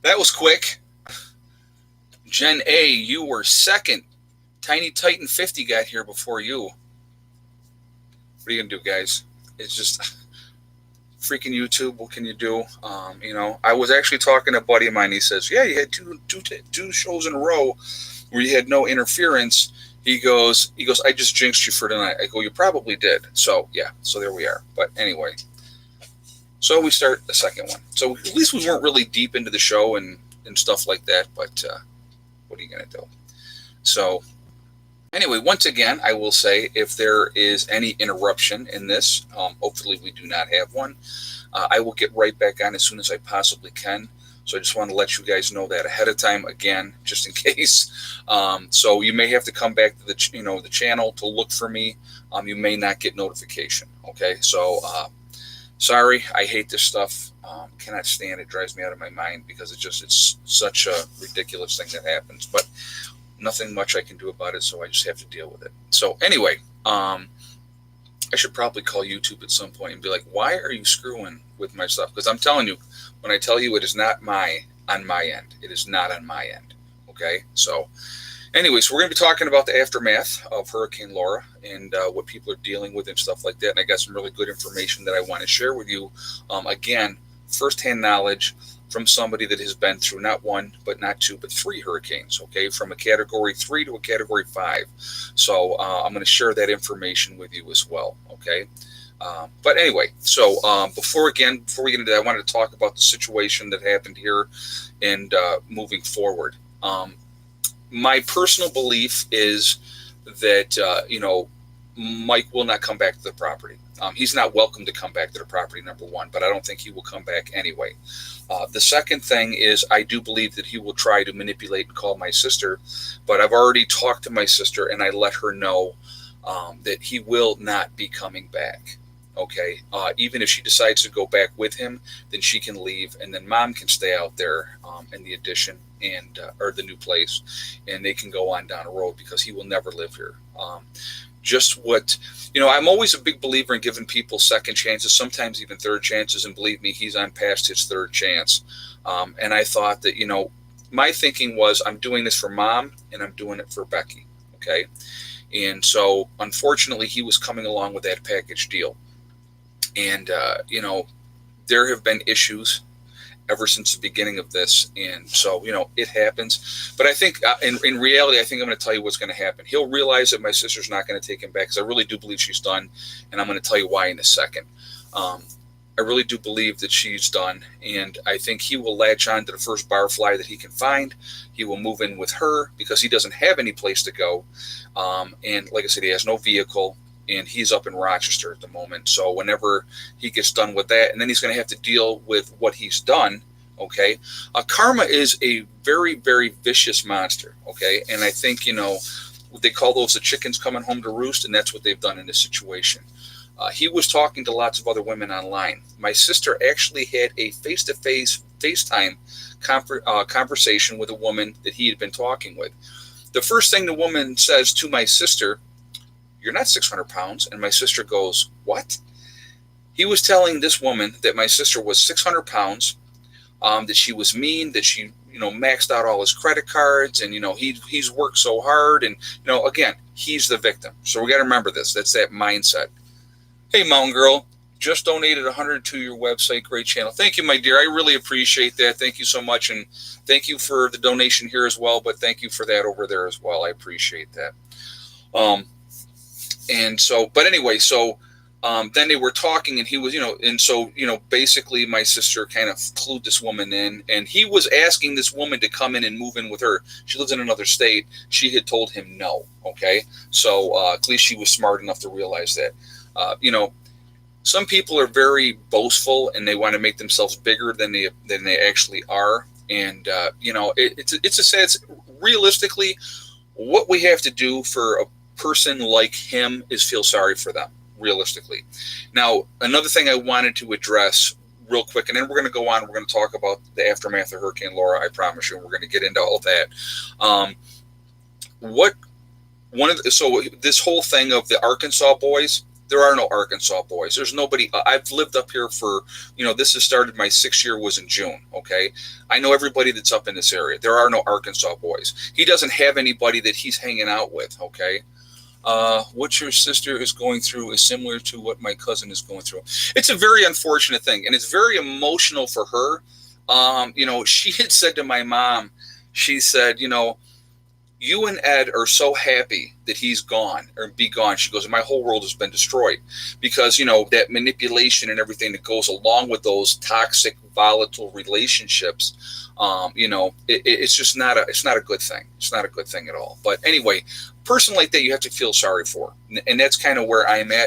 That was quick. Jen A, you were second. Tiny Titan 50 got here before you. What are you going to do, guys? It's just freaking YouTube. What can you do? I was actually talking to a buddy of mine. He says, yeah, you had two shows in a row where you had no interference. He goes, I just jinxed you for tonight. I go, you probably did. So, yeah, so there we are. But anyway, so we start the second one. So at least we weren't really deep into the show and stuff like that. But what are you going to do? So anyway, once again, I will say if there is any interruption in this, hopefully we do not have one. I will get right back on as soon as I possibly can. So I just want to let you guys know that ahead of time, again, just in case. So you may have to come back to the channel to look for me. You may not get notification. Okay, so sorry, I hate this stuff. Cannot stand it. Drives me out of my mind because it's such a ridiculous thing that happens. But nothing much I can do about it, so I just have to deal with it. So anyway, I should probably call YouTube at some point and be like, why are you screwing with my stuff? Because I'm telling you, when I tell you it is not on my end, it is not on my end. Okay, so anyway, so we're going to be talking about the aftermath of Hurricane Laura and what people are dealing with and stuff like that. And I got some really good information that I want to share with you. Again, firsthand knowledge from somebody that has been through not one, but not two, but three hurricanes, okay, from a Category 3 to a Category 5. So I'm going to share that information with you as well, okay? But anyway, so before we get into that, I wanted to talk about the situation that happened here and moving forward. My personal belief is that, Mike will not come back to the property. He's not welcome to come back to the property, number one, but I don't think he will come back anyway. The second thing is I do believe that he will try to manipulate and call my sister, but I've already talked to my sister and I let her know that he will not be coming back. Okay, even if she decides to go back with him, then she can leave, and then mom can stay out there in the addition and or the new place, and they can go on down the road because he will never live here. I'm always a big believer in giving people second chances, sometimes even third chances, and believe me, he's on past his third chance. And I thought that, my thinking was I'm doing this for mom and I'm doing it for Becky. Okay, and so unfortunately, he was coming along with that package deal. And, there have been issues ever since the beginning of this. And so, it happens. But I think in reality, I think I'm going to tell you what's going to happen. He'll realize that my sister's not going to take him back because I really do believe she's done. And I'm going to tell you why in a second. I really do believe that she's done. And I think he will latch on to the first barfly that he can find. He will move in with her because he doesn't have any place to go. And like I said, he has no vehicle. And he's up in Rochester at the moment. So whenever he gets done with that, and then he's going to have to deal with what he's done, okay? Karma is a very, very vicious monster, okay? And I think, they call those the chickens coming home to roost, and that's what they've done in this situation. He was talking to lots of other women online. My sister actually had a face-to-face FaceTime conversation with a woman that he had been talking with. The first thing the woman says to my sister, "You're not 600 pounds. And my sister goes, "What?" He was telling this woman that my sister was 600 pounds, that she was mean, that she, maxed out all his credit cards, and, he's worked so hard. And, again, he's the victim. So we got to remember this. That's that mindset. Hey, Mountain Girl, just donated 100 to your website. Great channel. Thank you, my dear. I really appreciate that. Thank you so much. And thank you for the donation here as well. But thank you for that over there as well. I appreciate that. And so, but anyway, so then they were talking, and he was, and so, basically my sister kind of clued this woman in, and he was asking this woman to come in and move in with her. She lives in another state. She had told him no. Okay. So at least she was smart enough to realize that, some people are very boastful and they want to make themselves bigger than they actually are. And, it's realistically what we have to do for a person like him is feel sorry for them, realistically. Now, another thing I wanted to address real quick, and then we're going to go on, we're going to talk about the aftermath of Hurricane Laura, I promise you, and we're going to get into all that. So this whole thing of the Arkansas boys, There are no Arkansas boys. There's nobody. I've lived up here for, this has started, my 6th year was in June. Okay. I know everybody that's up in this area. There are no Arkansas boys. He doesn't have anybody that he's hanging out with. Okay. What your sister is going through is similar to what my cousin is going through. It's a very unfortunate thing, and it's very emotional for her. She had said to my mom, she said, you and Ed are so happy that he's gone or be gone. She goes, my whole world has been destroyed because, that manipulation and everything that goes along with those toxic, volatile relationships. It's just it's not a good thing. It's not a good thing at all. But anyway, a person like that, you have to feel sorry for. And that's kind of where I'm at.